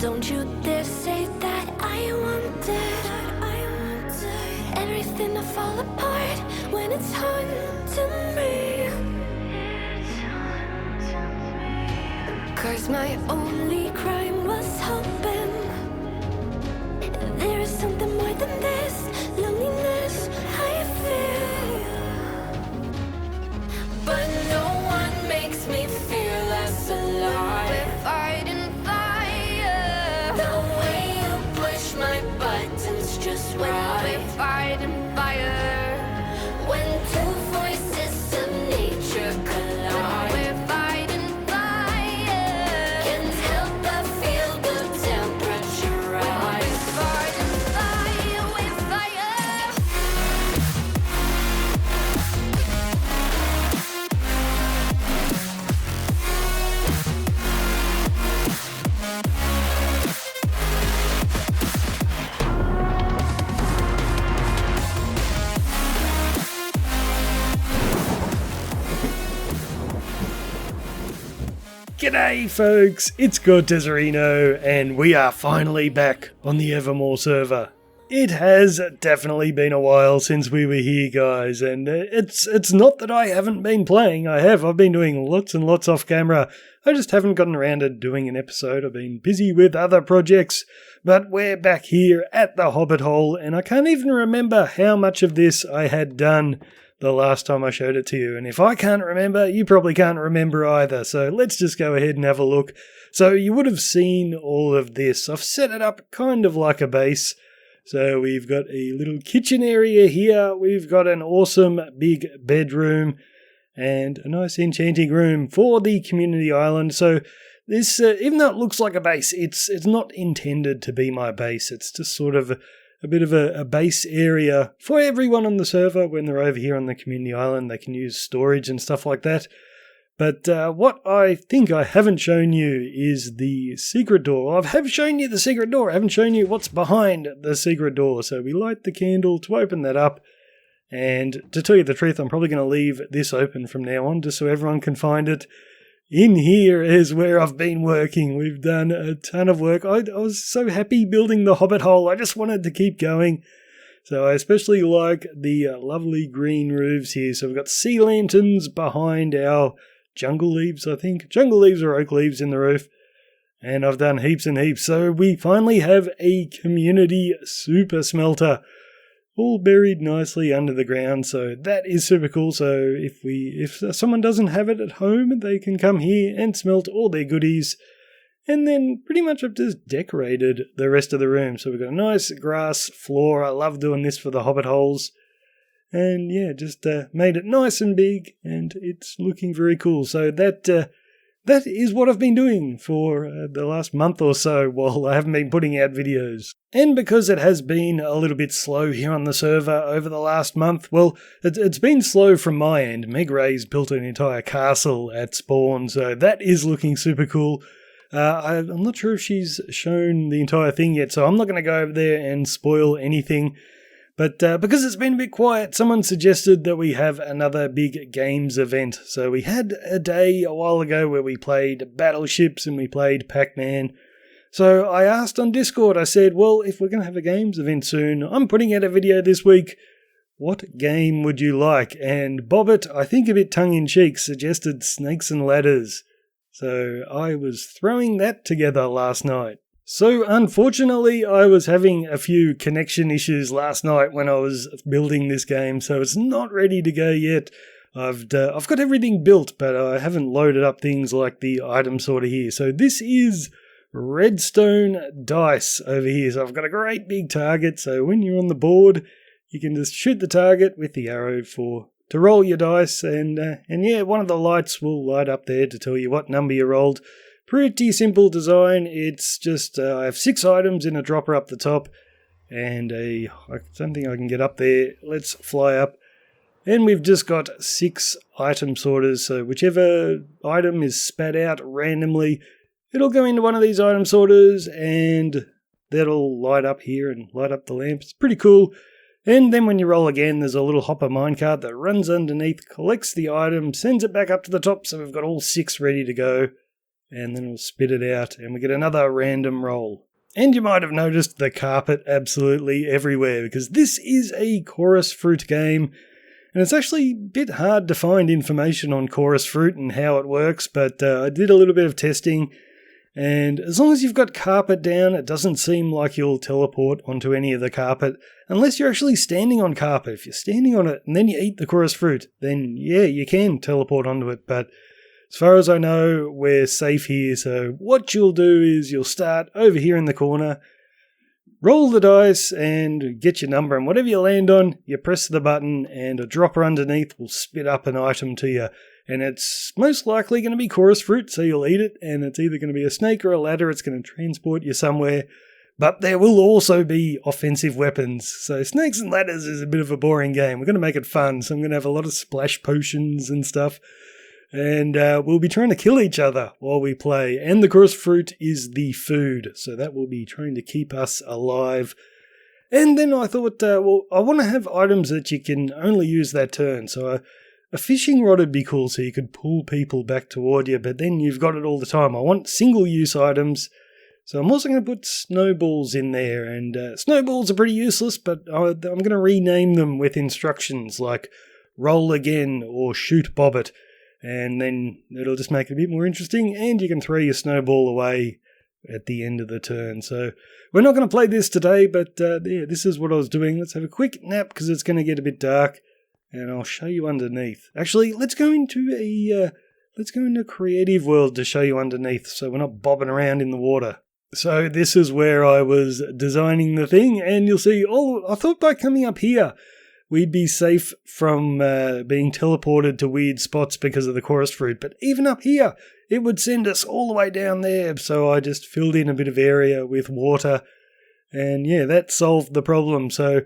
Don't you dare say that I wanted everything to fall apart when it's haunting me. 'Cause my only crime was hoping there is something more than this loneliness I feel. But no one makes me feel less alive. We're fighting fire. The way you push my buttons just right. We're fighting fire. When two voices of nature collide. We're fighting fire. Can't help but feel the temperature rise. We're fighting fire. We're fire. G'day folks, it's Cortezerino and we are finally back on the Evermoor server. It has definitely been a while since we were here, guys, and it's not that I haven't been playing. I've been doing lots and lots off camera. I just haven't gotten around to doing an episode. I've been busy with other projects, but we're back here at the Hobbit Hole, and I can't even remember how much of this I had done the last time I showed it to you. And if I can't remember, you probably can't remember either. So let's just go ahead and have a look. So you would have seen all of this. I've set it up kind of like a base. So we've got a little kitchen area here. We've got an awesome big bedroom and a nice enchanting room for the community island. So this, even though it looks like a base, it's not intended to be my base. It's just sort of a bit of a base area for everyone on the server. When they're over here on the community island, they can use storage and stuff like that. But what I think I haven't shown you is the secret door. I have shown you the secret door. I haven't shown you what's behind the secret door. So we light the candle to open that up. And to tell you the truth, I'm probably going to leave this open from now on just so everyone can find it. In here is where I've been working. We've done a ton of work. I was so happy building the Hobbit Hole. I just wanted to keep going. So I especially like the lovely green roofs here. So we've got sea lanterns behind our jungle leaves, I think. Jungle leaves or oak leaves in the roof. And I've done heaps and heaps. So we finally have a community super smelter, all buried nicely under the ground. So that is super cool. So if someone doesn't have it at home, they can come here and smelt all their goodies. And then pretty much I've just decorated the rest of the room. So we've got a nice grass floor. I love doing this for the Hobbit Holes. And yeah, just made it nice and big, and it's looking very cool. So that is what I've been doing for the last month or so while I haven't been putting out videos. And because it has been a little bit slow here on the server over the last month, well, it's been slow from my end. Meg Ray's built an entire castle at spawn, so that is looking super cool. I'm not sure if she's shown the entire thing yet, so I'm not going to go over there and spoil anything. But because it's been a bit quiet, someone suggested that we have another big games event. So we had a day a while ago where we played Battleships and we played Pac-Man. So I asked on Discord, I said, well, if we're going to have a games event soon, I'm putting out a video this week. What game would you like? And Bobbit, I think a bit tongue-in-cheek, suggested Snakes and Ladders. So I was throwing that together last night. So unfortunately, I was having a few connection issues last night when I was building this game, so it's not ready to go yet. I've got everything built, but I haven't loaded up things like the item sorter here. So this is redstone dice over here. So I've got a great big target, so when you're on the board, you can just shoot the target with the arrow to roll your dice, and yeah, one of the lights will light up there to tell you what number you rolled. Pretty simple design. It's just, I have 6 items in a dropper up the top, and I don't think I can get up there. Let's fly up. And we've just got 6 item sorters, so whichever item is spat out randomly, it'll go into one of these item sorters, and that'll light up here and light up the lamp. It's pretty cool. And then when you roll again, there's a little hopper minecart that runs underneath, collects the item, sends it back up to the top, so we've got all 6 ready to go. and then it'll spit it out, and we get another random roll. And you might have noticed the carpet absolutely everywhere, because this is a chorus fruit game, and it's actually a bit hard to find information on chorus fruit and how it works, but I did a little bit of testing, and as long as you've got carpet down, it doesn't seem like you'll teleport onto any of the carpet, unless you're actually standing on carpet. If you're standing on it and then you eat the chorus fruit, then yeah, you can teleport onto it, but as far as I know, we're safe here, so what you'll do is you'll start over here in the corner, roll the dice and get your number, and whatever you land on, you press the button and a dropper underneath will spit up an item to you. And it's most likely going to be chorus fruit, so you'll eat it, and it's either going to be a snake or a ladder. It's going to transport you somewhere. But there will also be offensive weapons. So snakes and ladders is a bit of a boring game. We're going to make it fun, so I'm going to have a lot of splash potions and stuff. And we'll be trying to kill each other while we play. And the chorus fruit is the food, so that will be trying to keep us alive. And then I thought, I want to have items that you can only use that turn. So a fishing rod would be cool, so you could pull people back toward you, but then you've got it all the time. I want single-use items, so I'm also going to put snowballs in there. And snowballs are pretty useless, but I'm going to rename them with instructions like roll again or shoot bobbit. And then it'll just make it a bit more interesting, and you can throw your snowball away at the end of the turn. So we're not going to play this today, but yeah, this is what I was doing. Let's have a quick nap because it's going to get a bit dark, and I'll show you underneath. Actually, let's go into creative world to show you underneath, so we're not bobbing around in the water. So this is where I was designing the thing, and you'll see. I thought by coming up here, we'd be safe from being teleported to weird spots because of the chorus fruit. But even up here, it would send us all the way down there. So I just filled in a bit of area with water. And yeah, that solved the problem. So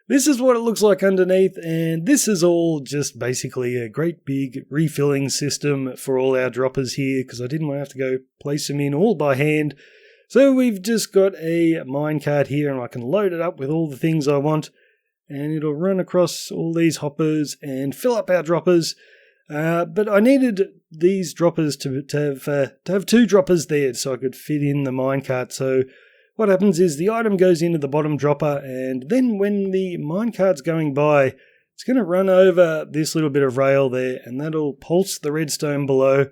this is what it looks like underneath. And this is all just basically a great big refilling system for all our droppers here, because I didn't want to have to go place them in all by hand. So we've just got a minecart here, and I can load it up with all the things I want. And it'll run across all these hoppers and fill up our droppers. But I needed these droppers to have two droppers there so I could fit in the minecart. So what happens is the item goes into the bottom dropper, and then when the minecart's going by, it's going to run over this little bit of rail there, and that'll pulse the redstone below.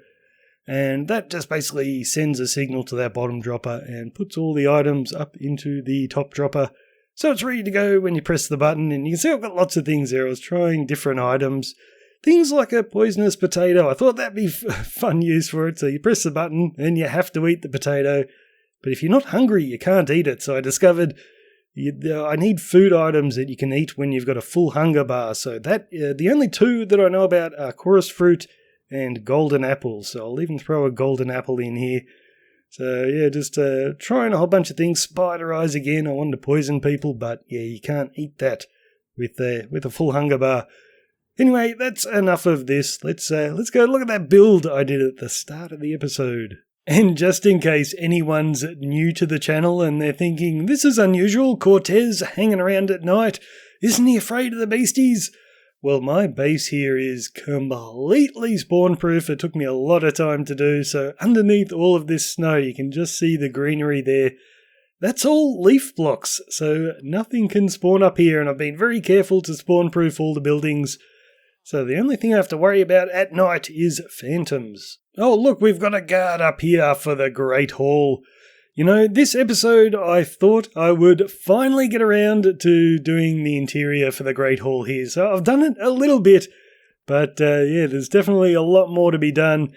And that just basically sends a signal to that bottom dropper and puts all the items up into the top dropper. So it's ready to go when you press the button, and you can see I've got lots of things there. I was trying different items. Things like a poisonous potato. I thought that'd be fun use for it. So you press the button, and you have to eat the potato. But if you're not hungry, you can't eat it. So I discovered I need food items that you can eat when you've got a full hunger bar. So that the only two that I know about are chorus fruit and golden apples. So I'll even throw a golden apple in here. So yeah, just trying a whole bunch of things. Spider eyes again. I wanted to poison people, but yeah, you can't eat that with a full hunger bar. Anyway, that's enough of this. Let's go look at that build I did at the start of the episode. And just in case anyone's new to the channel and they're thinking, this is unusual, Cortez hanging around at night, isn't he afraid of the beasties? Well, my base here is completely spawn-proof. It took me a lot of time to do, so underneath all of this snow, you can just see the greenery there. That's all leaf blocks, so nothing can spawn up here, and I've been very careful to spawn-proof all the buildings. So the only thing I have to worry about at night is phantoms. Oh, look, we've got a guard up here for the Great Hall. You know, this episode I thought I would finally get around to doing the interior for the Great Hall here. So I've done it a little bit, but yeah, there's definitely a lot more to be done.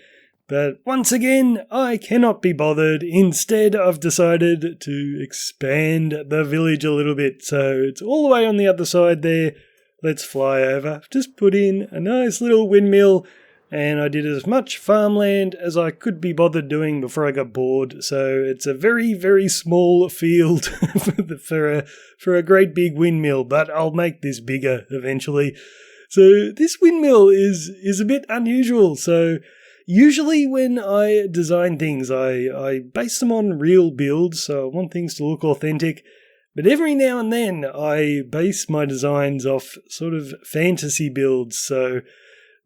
But once again, I cannot be bothered. Instead, I've decided to expand the village a little bit. So it's all the way on the other side there. Let's fly over. I've just put in a nice little windmill, and I did as much farmland as I could be bothered doing before I got bored. So it's a very, very small field for a great big windmill, but I'll make this bigger eventually. So this windmill is a bit unusual. So usually when I design things, I base them on real builds, so I want things to look authentic. But every now and then I base my designs off sort of fantasy builds. So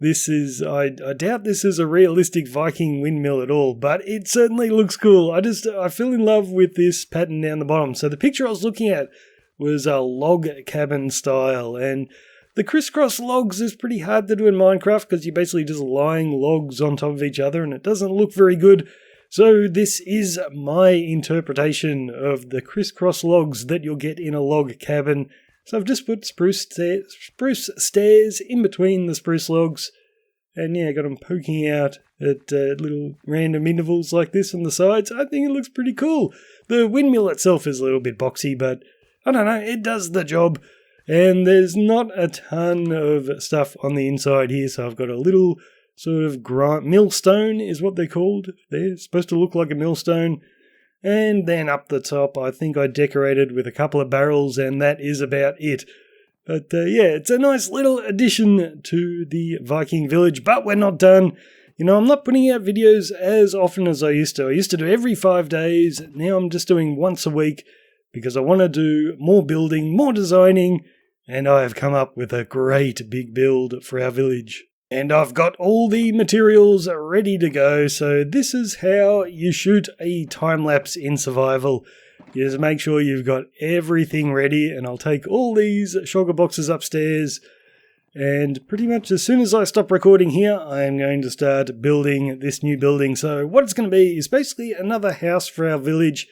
I doubt this is a realistic Viking windmill at all, but it certainly looks cool. I fell in love with this pattern down the bottom. So the picture I was looking at was a log cabin style, and the crisscross logs is pretty hard to do in Minecraft because you're basically just lying logs on top of each other and it doesn't look very good. So this is my interpretation of the crisscross logs that you'll get in a log cabin. So I've just put spruce stairs in between the spruce logs, and yeah, got them poking out at little random intervals like this on the sides. I think it looks pretty cool. The windmill itself is a little bit boxy, but I don't know, it does the job. And there's not a ton of stuff on the inside here, so I've got a little sort of millstone is what they're called. They're supposed to look like a millstone. And then up the top, I think I decorated with a couple of barrels, and that is about it. But yeah, it's a nice little addition to the Viking village, but we're not done. You know, I'm not putting out videos as often as I used to. I used to do every 5 days. Now I'm just doing once a week because I want to do more building, more designing, and I have come up with a great big build for our village. And I've got all the materials ready to go, so this is how you shoot a time-lapse in survival. You just make sure you've got everything ready, and I'll take all these shulker boxes upstairs, and pretty much as soon as I stop recording here, I am going to start building this new building. So what it's going to be is basically another house for our village,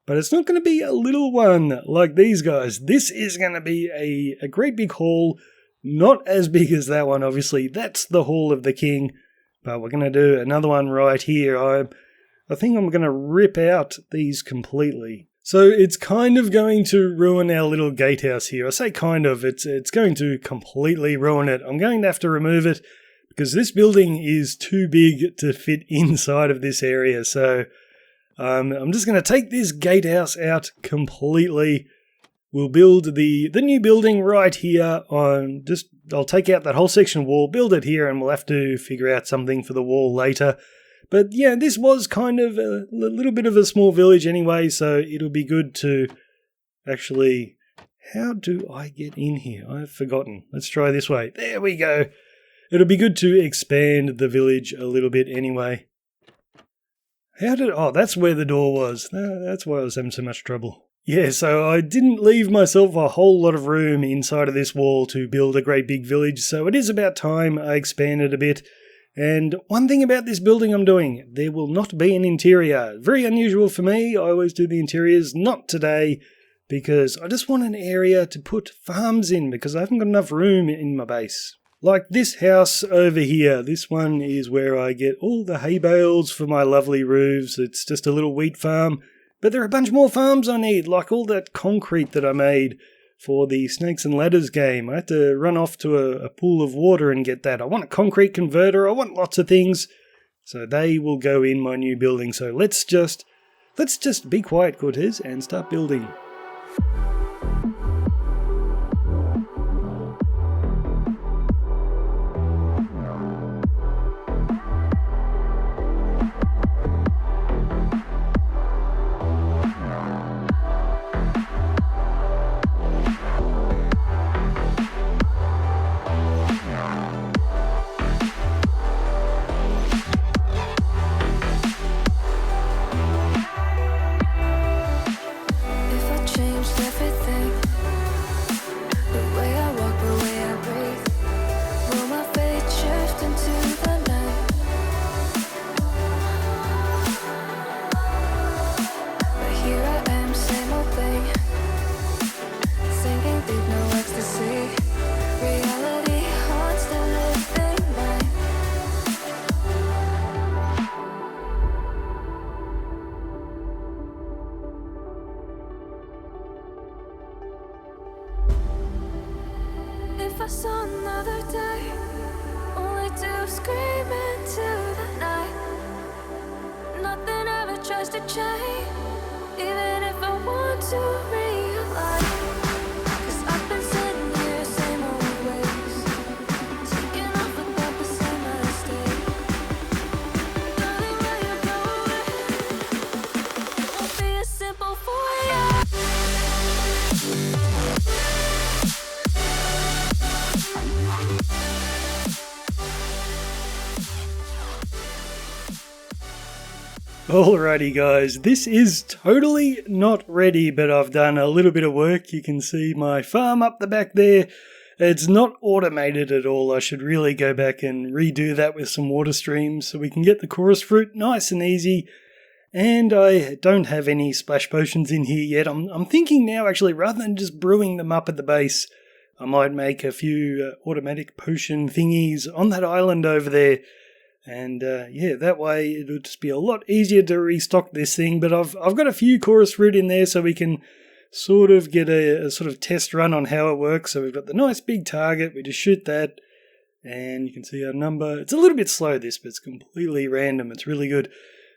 but it's not going to be a little one like these guys. This is going to be a great big hall. Not as big as that one, obviously. That's the Hall of the King. But we're going to do another one right here. I think I'm going to rip out these completely. So it's kind of going to ruin our little gatehouse here. I say kind of. It's going to completely ruin it. I'm going to have to remove it because this building is too big to fit inside of this area. So I'm just going to take this gatehouse out completely. We'll build the new building right here on I'll take out that whole section wall, build it here, and we'll have to figure out something for the wall later. But yeah, this was kind of a little bit of a small village anyway, so it'll be good to actually... How do I get in here? I've forgotten. Let's try this way. There we go. It'll be good to expand the village a little bit anyway. Oh, that's where the door was. That's why I was having so much trouble. Yeah, so I didn't leave myself a whole lot of room inside of this wall to build a great big village, so it is about time I expanded a bit. And one thing about this building I'm doing, there will not be an interior. Very unusual for me, I always do the interiors, not today, because I just want an area to put farms in, because I haven't got enough room in my base. Like this house over here, this one is where I get all the hay bales for my lovely roofs. It's just a little wheat farm. But there are a bunch more farms I need, like all that concrete that I made for the Snakes and Ladders game. I had to run off to a pool of water and get that. I want a concrete converter, I want lots of things. So they will go in my new building. So let's just be quiet, Cortez, and start building. If I saw another day, only to scream into the night. Nothing ever tries to change, even if I want to realize. 'Cause I've been sitting here, same old ways, taking off without the same mistake. Darling, where you going? It won't be as simple for you. Alrighty guys, this is totally not ready, but I've done a little bit of work. You can see my farm up the back there. It's not automated at all. I should really go back and redo that with some water streams so we can get the chorus fruit nice and easy. And I don't have any splash potions in here yet. I'm thinking now actually, rather than just brewing them up at the base, I might make a few automatic potion thingies on that island over there. And yeah, that way it'll just be a lot easier to restock this thing. But I've got a few chorus fruit in there so we can sort of get a sort of test run on how it works. So we've got the nice big target. We just shoot that. And you can see our number. It's a little bit slow this, but it's completely random. It's really good.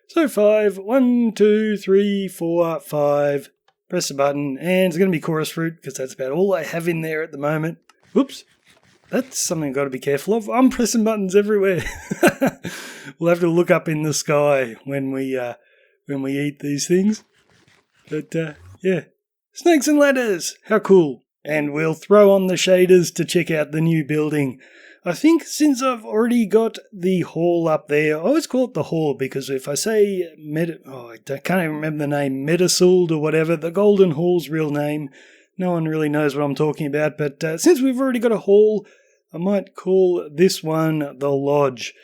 So 5, 1, 2, 3, 4, 5. Press the button. And it's going to be chorus fruit because that's about all I have in there at the moment. Whoops. That's something I've got to be careful of. I'm pressing buttons everywhere. We'll have to look up in the sky when we eat these things. But yeah, snakes and ladders. How cool. And we'll throw on the shaders to check out the new building. I think since I've already got the hall up there, I always call it the hall because if I say I can't even remember the name, Medisuld or whatever, the Golden Hall's real name. No one really knows what I'm talking about, but since we've already got a hall, I might call this one the Lodge.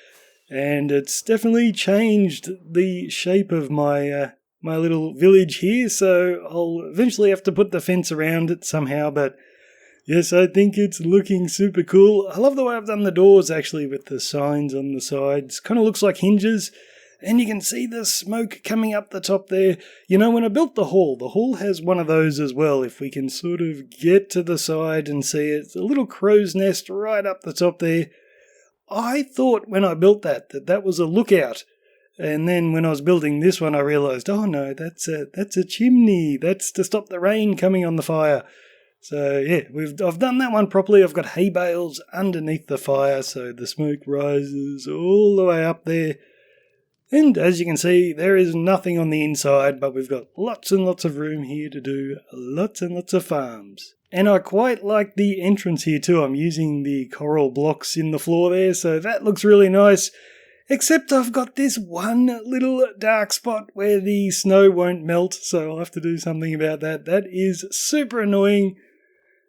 And it's definitely changed the shape of my my little village here, so I'll eventually have to put the fence around it somehow, but yes, I think it's looking super cool. I love the way I've done the doors actually with the signs on the sides. Kind of looks like hinges. And you can see the smoke coming up the top there. You know, when I built the hall has one of those as well. If we can sort of get to the side and see it, it's a little crow's nest right up the top there. I thought when I built that was a lookout. And then when I was building this one, I realised, oh no, that's a chimney. That's to stop the rain coming on the fire. So yeah, I've done that one properly. I've got hay bales underneath the fire, so the smoke rises all the way up there. And as you can see, there is nothing on the inside, but we've got lots and lots of room here to do lots and lots of farms. And I quite like the entrance here too. I'm using the coral blocks in the floor there, so that looks really nice. Except I've got this one little dark spot where the snow won't melt, so I'll have to do something about that. That is super annoying,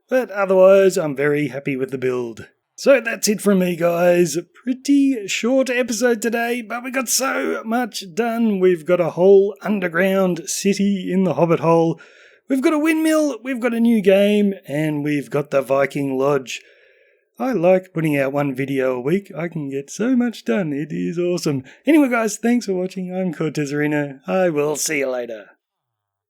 but otherwise I'm very happy with the build. So that's it from me, guys. Pretty short episode today, but we got so much done. We've got a whole underground city in the Hobbit Hole. We've got a windmill, we've got a new game, and we've got the Viking Lodge. I like putting out one video a week. I can get so much done. It is awesome. Anyway, guys, thanks for watching. I'm Cortezerino. I will see you later.